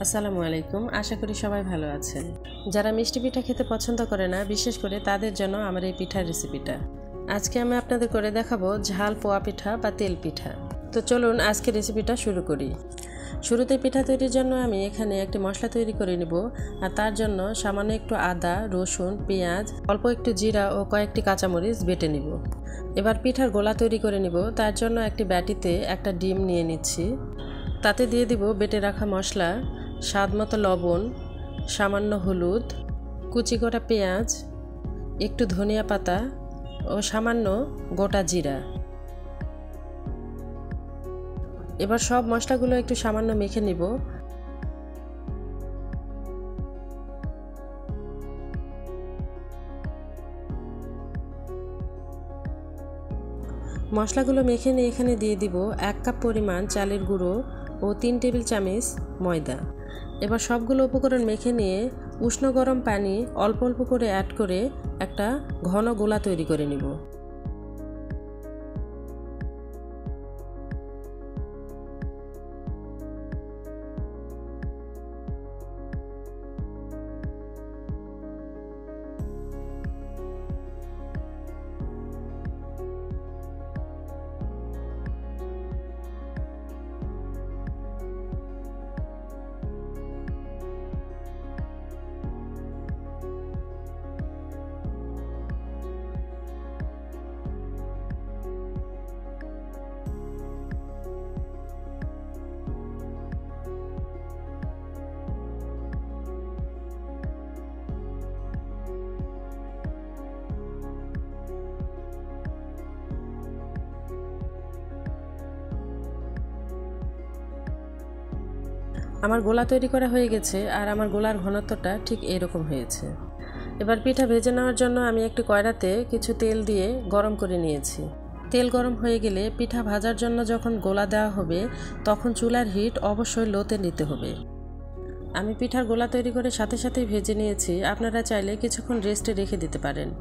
আসসালামু আলাইকুম। আশা করি সবাই ভালো আছেন। যারা মিষ্টি পিঠা খেতে পছন্দ করে না, বিশেষ করে তাদের জন্য আমার এই পিঠার রেসিপিটা। আজকে আমি আপনাদের করে দেখাবো ঝাল পোয়া পিঠা বা তেল পিঠা। তো চলুন আজকে রেসিপিটা শুরু করি। শুরুতে পিঠা তৈরির জন্য আমি এখানে একটি মশলা তৈরি করে নিব, আর তার জন্য সামান্য একটু আদা, রসুন, পেঁয়াজ, অল্প একটু জিরা ও কয়েকটি কাঁচামরিচ বেটে নিব। এবার পিঠার গোলা তৈরি করে নিব। তার জন্য একটি বাটিতে একটা ডিম নিয়ে নিচ্ছি। তাতে দিয়ে দিব বেটে রাখা মশলা, স্বাদমতো লবণ, সামান্য হলুদ, কুচি করা পেঁয়াজ, একটু ধনিয়া পাতা ও সামান্য গোটা জিরা। এবার সব মশলাগুলো একটু সামান্য মেখে নিব। মশলাগুলো মেখে নিয়ে এখানে দিয়ে দিব 1 কাপ পরিমাণ চালের গুঁড়ো ও 3 টেবিল চামচ ময়দা। এবার সবগুলো উপকরণ মেখে নিয়ে উষ্ণ গরম পানি অল্প অল্প করে অ্যাড করে একটা ঘন গোলা তৈরি করে নিব। আমার গোলা তৈরি করা হয়ে গেছে, আর আমার গোলার ঘনত্বটা ঠিক এরকম হয়েছে। এবার পিঠা ভেজে নেওয়ার জন্য আমি একটি কড়াইতে কিছু তেল দিয়ে গরম করে নিয়েছি। তেল গরম হয়ে গেলে পিঠা ভাজার জন্য যখন গোলা দেওয়া হবে, তখন চুলার হিট অবশ্যই লোতে নিতে হবে। আমি পিঠার গোলা তৈরি করে সাথে সাথেই ভেজে নিয়েছি। আপনারা চাইলে কিছুক্ষণ রেস্টে রেখে দিতে পারেন।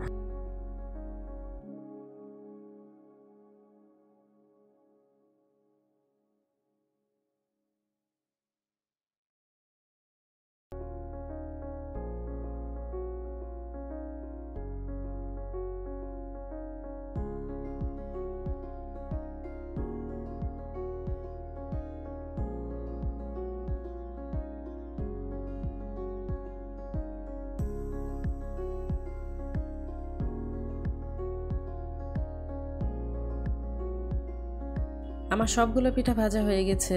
আমার সবগুলো পিঠা ভাজা হয়ে গেছে।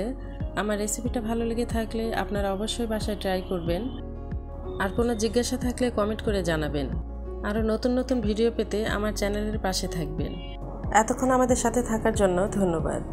আমার রেসিপিটা ভালো লেগে থাকলে আপনারা অবশ্যই বাসায় ট্রাই করবেন। আর কোনো জিজ্ঞাসা থাকলে কমেন্ট করে জানাবেন। আরও নতুন নতুন ভিডিও পেতে আমার চ্যানেলের পাশে থাকবেন। এতক্ষণ আমাদের সাথে থাকার জন্য ধন্যবাদ।